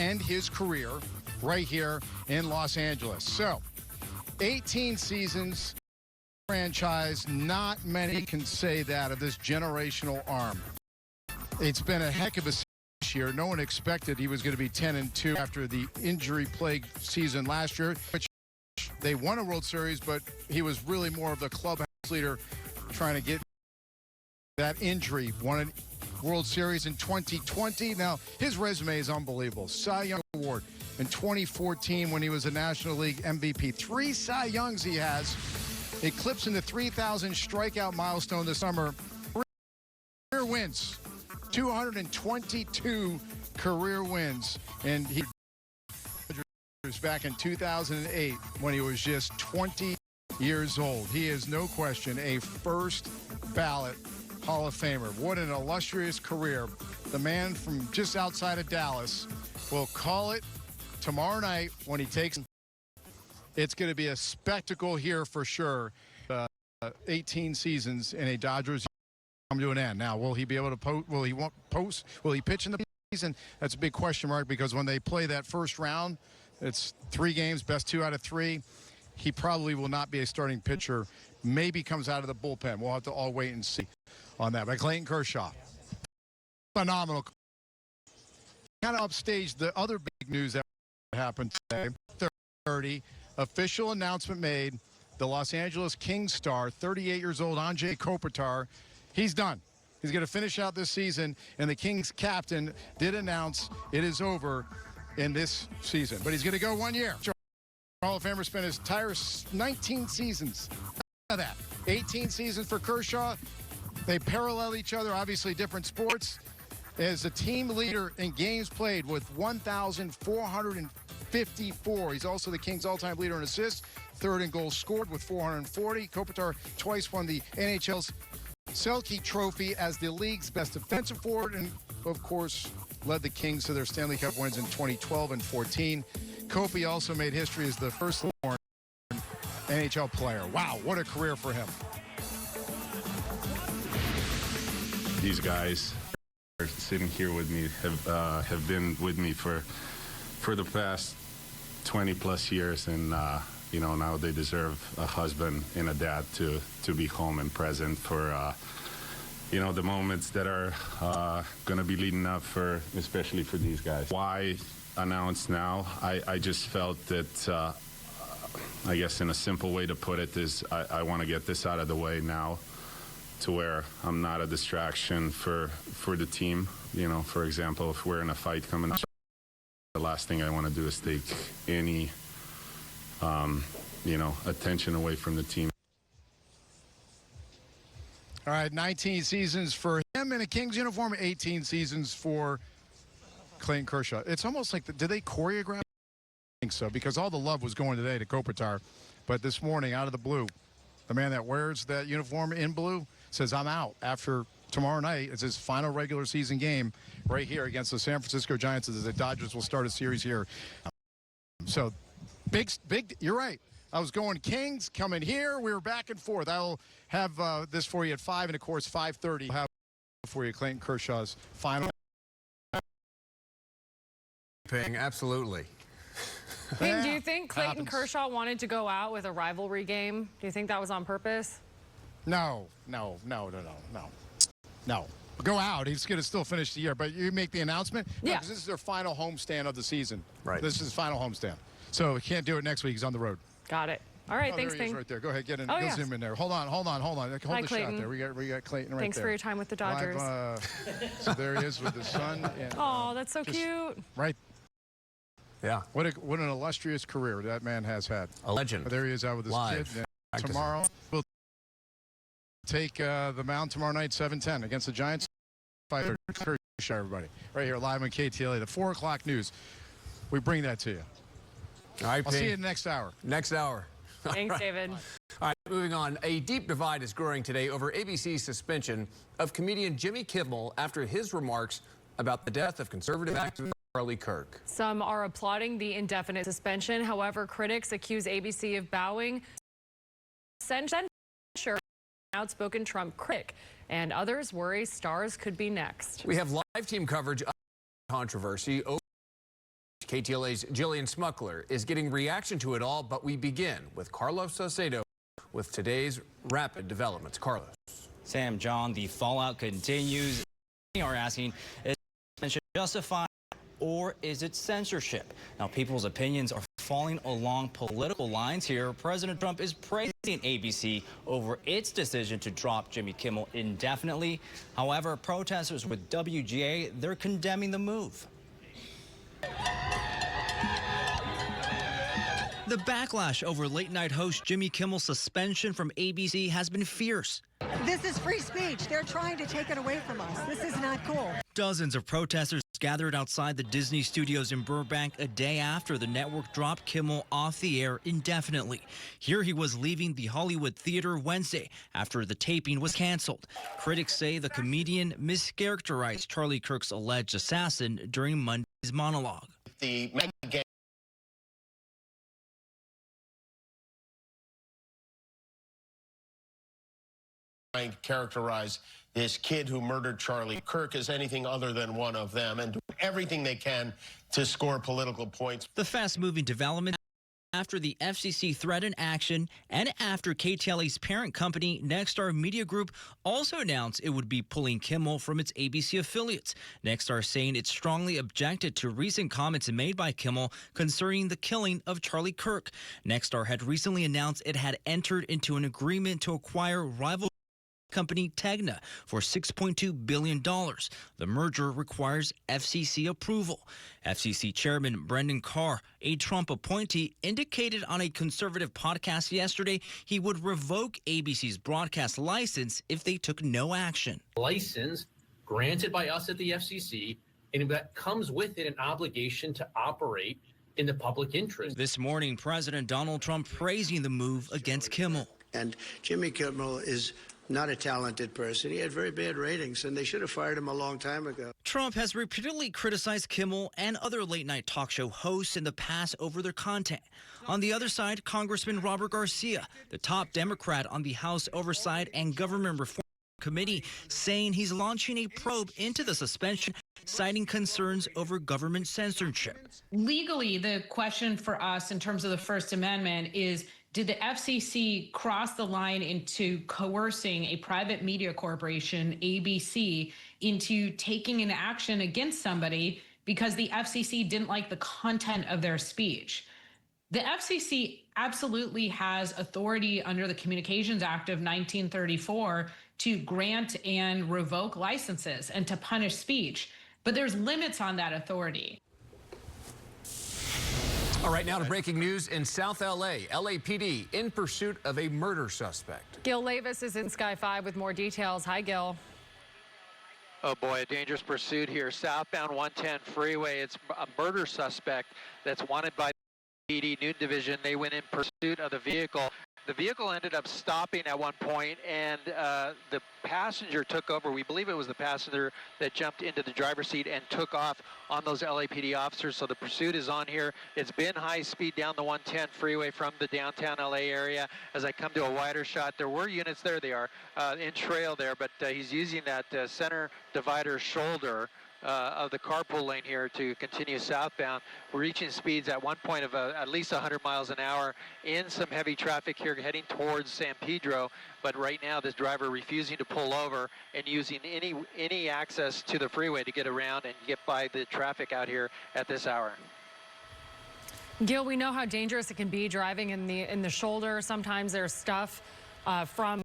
end his career right here in Los Angeles. So, 18 seasons, franchise, not many can say that of this generational arm. It's been a heck of a year. No one expected he was going to be 10-2 after the injury-plagued season last year, which they won a World Series, but he was really more of the clubhouse leader trying to get that injury. Won a World Series in 2020. Now, his resume is unbelievable. Cy Young Award in 2014 when he was a National League MVP. 3 Cy Youngs he has, eclipsing the 3,000 strikeout milestone this summer. Career wins, 222 career wins, and he was back in 2008 when he was just 20 years old. He is no question a first ballot Hall of Famer. What an illustrious career. The man from just outside of Dallas will call it tomorrow night when he takes. It's going to be a spectacle here for sure. 18 seasons in a Dodgers come to an end. Now, will he be able to post? Will he want post? Will he pitch in the season? That's a big question mark, because when they play that first round, it's 3 games, best 2 out of 3. He probably will not be a starting pitcher. Maybe comes out of the bullpen. We'll have to all wait and see on that. But Clayton Kershaw, phenomenal. Kind of upstaged the other big news that happened today. 30 official announcement made. The Los Angeles Kings star, 38 years old, Anze Kopitar, he's done. He's going to finish out this season, and the Kings captain did announce it is over in this season. But he's going to go 1 year. Hall of Famer spent his entire 19 seasons. That 18 seasons for Kershaw. They parallel each other, obviously different sports. As a team leader in games played with 1,454. He's also the Kings' all-time leader in assists, 3rd in goals scored with 440. Kopitar twice won the NHL's Selke Trophy as the league's best defensive forward, and of course led the Kings to their Stanley Cup wins in 2012 and 14. Kopi also made history as the first NHL player. Wow, what a career for him. These guys are sitting here with me have been with me for the past 20+ years, and you know, now they deserve a husband and a dad to be home and present for you know, the moments that are going to be leading up for, especially for these guys. Why announce now? I just felt that I guess in a simple way to put it is I want to get this out of the way now, to where I'm not a distraction for the team. You know, for example, if we're in a fight coming up, the last thing I want to do is take any you know, attention away from the team. All right, 19 seasons for him in a Kings uniform, 18 seasons for Clayton Kershaw. It's almost like, did they choreograph? I think so, because all the love was going today to Kopitar. But this morning, out of the blue, the man that wears that uniform in blue says, I'm out after tomorrow night. It's his final regular season game right here against the San Francisco Giants, as the Dodgers will start a series here. So, big, you're right. I was going Kings, coming here. We were back and forth. I'll have this for you at 5, and, of course, 5:30. We'll have for you Clayton Kershaw's final. Absolutely. Ping, do you think Clayton Kershaw wanted to go out with a rivalry game? Do you think that was on purpose? No. Go out. He's going to still finish the year. But you make the announcement? Yeah. Because this is their final homestand of the season. Right. This is his final homestand. So he can't do it next week. He's on the road. Got it. All right, thanks, there he is Ping. right there. Go ahead, get in. Oh, Go yeah. zoom in there. Hold on. Hold Hi, the Clayton. shot there. We got Clayton right Thanks there. for your time with the Dodgers. So there he is with the sun. Oh, that's so cute. Right. Yeah. What an illustrious career that man has had. A legend. There he is out with his Live. kid. And tomorrow we'll take the mound tomorrow night, 7:10 against the Giants. 5:30. Everybody, right here live on KTLA. The 4 o'clock news. We bring that to you. All right, I'll see you in the next hour. Next hour. Thanks, David. All right, moving on. A deep divide is growing today over ABC's suspension of comedian Jimmy Kimmel after his remarks about the death of conservative activist Charlie Kirk. Some are applauding the indefinite suspension. However, critics accuse ABC of bowing censure outspoken Trump critic, and others worry stars could be next. We have live team coverage of controversy over KTLA's Jillian Smuckler is getting reaction to it all, but we begin with Carlos Saucedo with today's rapid developments. Carlos. Sam, John, the fallout continues. We are asking, is it justified or is it censorship? Now, people's opinions are falling along political lines here. President Trump is praising ABC over its decision to drop Jimmy Kimmel indefinitely. However, protesters with WGA, they're condemning the move. The backlash over late-night host Jimmy Kimmel's suspension from ABC has been fierce. This is free speech. They're trying to take it away from us. This is not cool. Dozens of protesters gathered outside the Disney studios in Burbank a day after the network dropped Kimmel off the air indefinitely. Here he was leaving the Hollywood Theater Wednesday after the taping was canceled. Critics say the comedian mischaracterized Charlie Kirk's alleged assassin during Monday's monologue. The trying to characterize this kid who murdered Charlie Kirk as anything other than one of them and do everything they can to score political points. The fast-moving development after the FCC threatened action and after KTLA's parent company, Nexstar Media Group, also announced it would be pulling Kimmel from its ABC affiliates. Nexstar saying it strongly objected to recent comments made by Kimmel concerning the killing of Charlie Kirk. Nexstar had recently announced it had entered into an agreement to acquire rival company Ktladt for $6.2 billion. The merger requires FCC approval. FCC Chairman Brendan Carr, a Trump appointee, indicated on a conservative podcast yesterday he would revoke ABC's broadcast license if they took no action. License granted by us at the FCC, and that comes with it an obligation to operate in the public interest. This morning, President Donald Trump praising the move against Kimmel. And Jimmy Kimmel is not a talented person. He had very bad ratings, and they should have fired him a long time ago. Trump has repeatedly criticized Kimmel and other late-night talk show hosts in the past over their content. On the other side, Congressman Robert Garcia, the top Democrat on the House Oversight and Government Reform Committee, saying he's launching a probe into the suspension, citing concerns over government censorship. Legally, the question for us in terms of the First Amendment is, did the FCC cross the line into coercing a private media corporation, ABC, into taking an action against somebody because the FCC didn't like the content of their speech? The FCC absolutely has authority under the Communications Act of 1934 to grant and revoke licenses and to punish speech, but there's limits on that authority. All right, now to breaking news in South LA. LAPD in pursuit of a murder suspect. Gil Lavis is in Sky 5 with more details. Hi, Gil. Oh boy, a dangerous pursuit here. Southbound 110 freeway. It's a murder suspect that's wanted by the PD Newton Division. They went in pursuit of the vehicle. The vehicle ended up stopping at one point, and the passenger took over. We believe it was the passenger that jumped into the driver's seat and took off on those LAPD officers. So the pursuit is on here. It's been high speed down the 110 freeway from the downtown LA area. As I come to a wider shot, there were units there. They are in trail there, but he's using that center divider shoulder of the carpool lane here to continue southbound. We're reaching speeds at one point of at least 100 miles an hour in some heavy traffic here heading towards San Pedro. But right now, this driver refusing to pull over and using any access to the freeway to get around and get by the traffic out here at this hour. Gil, we know how dangerous it can be driving in the shoulder. Sometimes there's stuff from